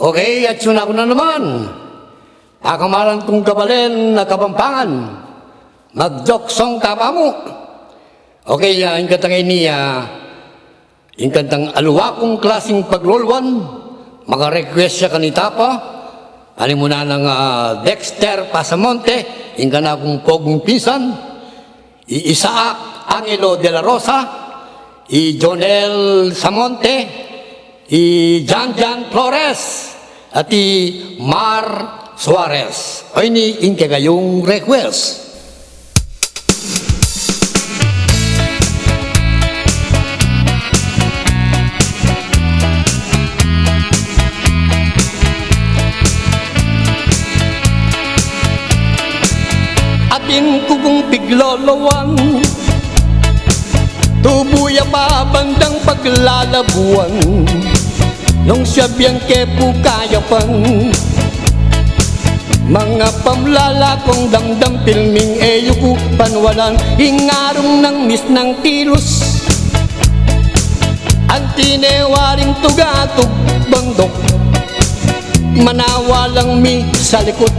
Okay, at yun ako na naman. Pakamalan kong kabalen na kabampangan. Magjoksong tapa mo. Okay, yung kantang niya, yung kantang aluwa kong klaseng paglulwan, mga request siya kanita pa. Alim mo na ng Dexter Pasamonte, yung kana kong pogong pinsan, Isaac Angelo de la Rosa, Jonel Samonte, Jan Flores, at Mar Suarez. O ini inke kayong request. Atin ko kong piglolowan, tubuya pa bandang paglalabuan, nung siya biyang kepo kayapan. Mga pamlala kong damdam pilming eyuku panwalan, ingarong ng ng tilos. Ang tinewaring tugatog bandok, manawalang mi sa likod.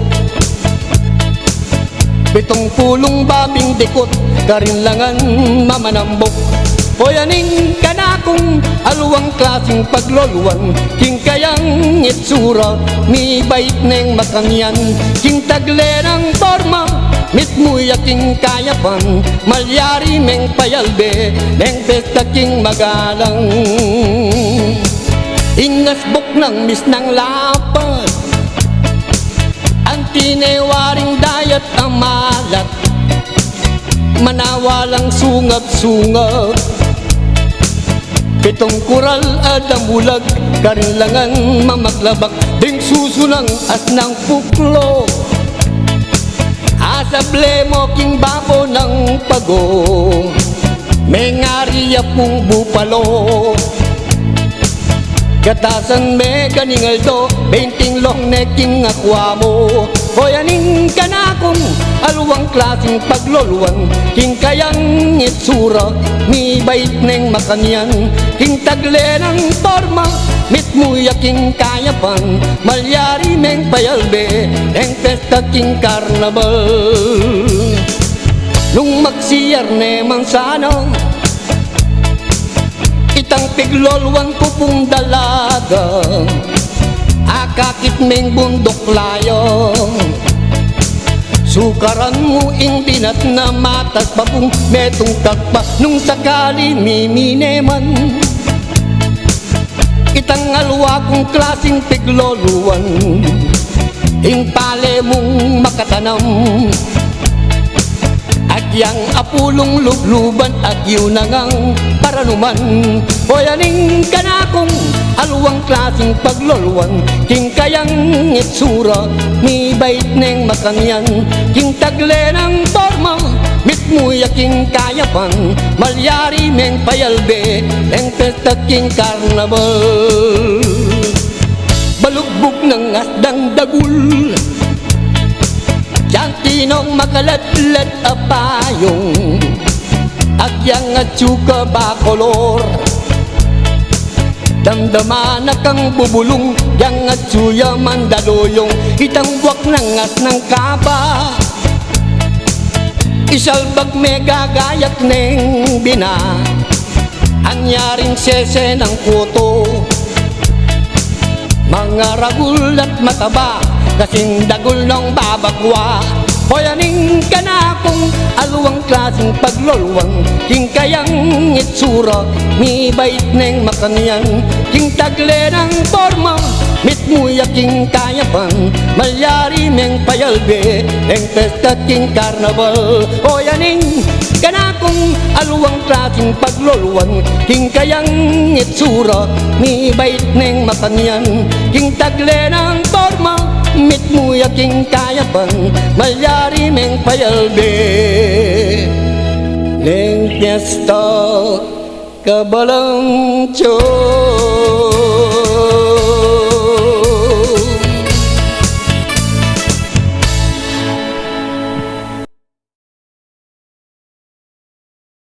70 babing dikot, karinlangan mamanambok. O yaning kanakong aluwang klaseng pagloluwan, king kayang itsura, mi bait neng makanyan, king tagle ng forma, mit muya king kayapan, malyari meng payalbe, neng pesta king magalang. Ingasbok ng mis ng lapad, ang tinewaring dayat amalat, manawalang sungab-sungab. 7 kural adamulag, karinlangan mamaglabak, ding susunang asnang puklo. Asable mo king babo ng pago, may ngariya pong bupalo. Katasan me ganingaldo, 20 long neking akwa mo. O yaning kanakong aluwang klaseng pagloluwan, king kayang itsura, mi bait neng makanyan, king tagle ng forma, mit muya king kayapan, malyari meng payalbe, neng pesta king karnabal. Nung magsiyar ne mansano, itang piglolwan ko pong dalaga, akakit meng bundok layo. Sukaran mo ing binat na matas babong metong takpa, nung sakali mimineman. Itang alwa kong klaseng pigloluwan, ing pale mong makatanam. Yang apulong lubluban at yun ang paranuman. O yaning kanakong aluwang klaseng pagloluwan, king kayang itsura, mi bait neng makanyan, king tagle ng forma, mit muya king kayapan, malyari meng payalbe, neng pesta king karnabal. Balugbog ng asdang dagul, yang tinong makalatlat apayong, agyang at tsuka bakolor. Damdama na kang bubulong, yang at tsuya mandaloyong, itang buwak ng as ng kaba. Isalbag me gagayak neng bina, anyaring sese ng kuto. Mga ragul at mataba, kasing dagul ng babagwa. O yaning kanakong aluwang klaseng pagloluwan, king kayang itsura, mi bait neng makanyan, king tagle ng forma, mit muya king kayapan, malyari meng payalbe, neng pesta king karnabal. O yaning kanakong aluwang klaseng pagloluwan, king kayang itsura, mi bait neng makanyan, king tagle ng forma, mit muya king kayapan, malyari meng payalbe, neng piyesta kabalang tiyo.